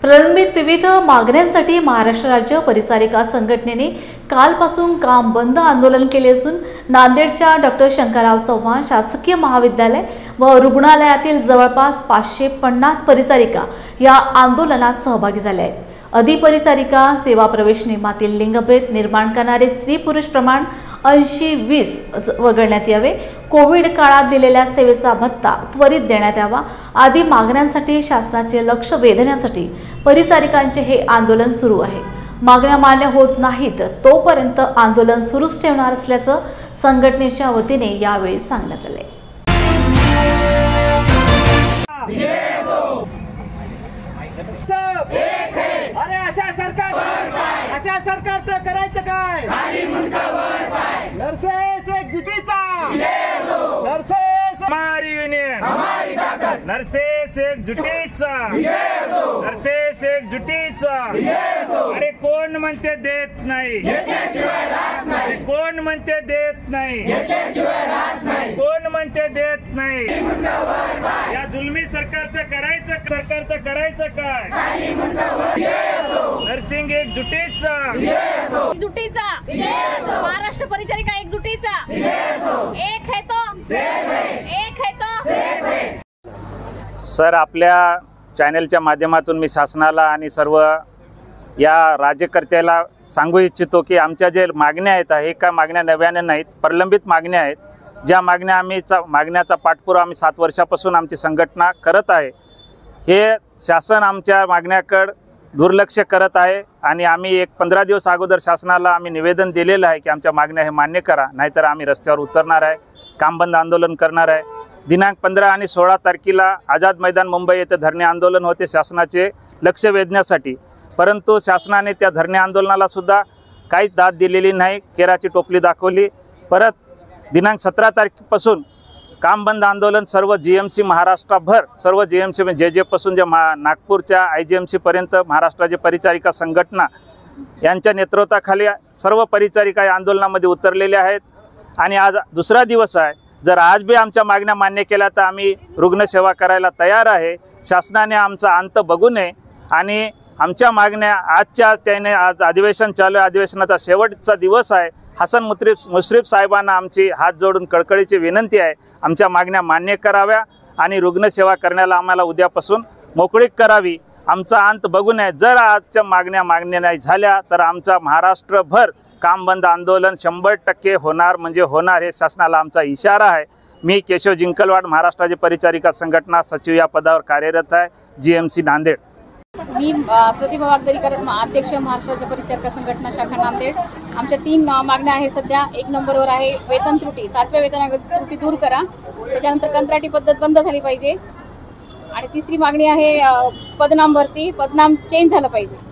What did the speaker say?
प्रलंबित विविध मागण्यांसाठी महाराष्ट्र राज्य परिचारिका संघटनेने कालपासून काम बंद आंदोलन केले असून नांदेडच्या डॉ. शंकरराव चव्हाण शासकीय महाविद्यालय व रुग्णालयातील जवळपास 550 परिचारिका या आंदोलनात सहभागी झाल्या आहेत। अधिपरिचारिका सेवा प्रवेश नियमातील लिंगभेद निर्माण करणारे स्त्री पुरुष प्रमाण 80-20 वगळण्यात यावे, कोविड काळात दिलेल्या सेवेचा भत्ता त्वरित देण्यात यावा आदी मागण्यांसाठी शासनाचे लक्ष वेधण्यासाठी परिचारिकांचे हे आंदोलन सुरू आहे। मागण्या मान्य होत नाहीत तोपर्यंत आंदोलन सुरूच ठेवणार असल्याचं संघटनेच्या वतीने यावेळी सांगण्यात आले। अरे अशा सरकारचं करायचं काय? नर्सेस एकजुटीचा, नर्सेस हमारी युनियन, हमारी ताकद, नर्सेस एकजुटीचा, नर्सेस एकजुटीचा। अरे कोण म्हणते देत नाही, कोण म्हणते देत नाही, कोण म्हणते देत नाही। या जुलमी सरकारचं करायचं काय? नर्सिंग एकजुटीचा, महाराष्ट्र परिचारिका एकजुटीचा, एक है तो सर, आपल्या चॅनलच्या माध्यमातून मी शासनाला आणि सर्व या राज्यकर्त्याला सांगू इच्छितो की आमच्या जे मागण्या आहेत हे काय मागण्या नव्याने नाहीत, प्रलंबित मागण्या आहेत। ज्या मागण्या मागण्याचा पाठपुरावा आम्ही 7 वर्षापासून आमची संघटना करत आहे। हे शासन आमच्या मागण्याकडे दुर्लक्ष करत आहे आणि आम्ही एक 15 दिवस अगोदर शासनाला आम्ही निवेदन दिलेलं आहे की आमच्या मागण्या हे मान्य करा, नाहीतर आम्ही रस्त्यावर उतरणार आहे, काम बंद आंदोलन करणार आहे। दिनांक 15 आणि 16 तारखेला आझाद मैदान मुंबई येथे धरणे आंदोलन होते शासनाचे लक्ष वेधण्यासाठी, परंतु शासनाने त्या धरणे आंदोलनाला सुद्धा काहीच दाद दिलेली नाही, केराची टोपली दाखवली। परत दिनांक 17 तारखेपासून काम बंद आंदोलन सर्व GMC महाराष्ट्रभर, सर्व GMC म्हणजे जे पासून जे नागपूरच्या IGMC पर्यंत महाराष्ट्राचे परिचारिका संघटना यांच्या नेतृत्वाखाली सर्व परिचारिका या आंदोलनामध्ये उतरलेल्या आहेत। आणि आज दुसरा दिवस आहे। जर आज बी आमच्या मागण्या मान्य केल्या तर आम्ही रुग्णसेवा करायला तयार आहे। शासनाने आमचा अंत बघू नये आणि आमच्या मागण्या त्याने आज अधिवेशन चालू आहे, अधिवेशनाचा शेवटचा दिवस आहे। हसन मुश्रीफ साहेबांना आमची हात जोडून कळकळीची विनंती आहे, आमच्या मागण्या मान्य कराव्या आणि रुग्णसेवा करण्याला आम्हाला उद्यापासून मोकळीक करावी। आमचा अंत बघू नये। जर आजच्या मागण्या मान्य नाही झाल्या तर आमचा महाराष्ट्रभर काम बंद आंदोलन 100% होणार म्हणजे होणार, हे शासनाला आमचा इशारा आहे। मी केशव जिंकलवाड, महाराष्ट्राचे परिचारिका संघटना सचिव या पदावर कार्यरत आहे, GMC नांदेड। मी प्रतिभा वागदरीकर, अध्यक्ष महाराष्ट्र परिचारिका संघटना शाखा नांदेड। आमच्या 3 मागण्या आहे सध्या। 1 नंबरवर आहे वेतन त्रुटी, 7व्या वेतन त्रुटी दूर करा, त्याच्यानंतर कंत्राटी पद्धत बंद झाली पाहिजे आणि तिसरी मागणी आहे पदनाम भरती, पदनाम चेंज झालं पाहिजे।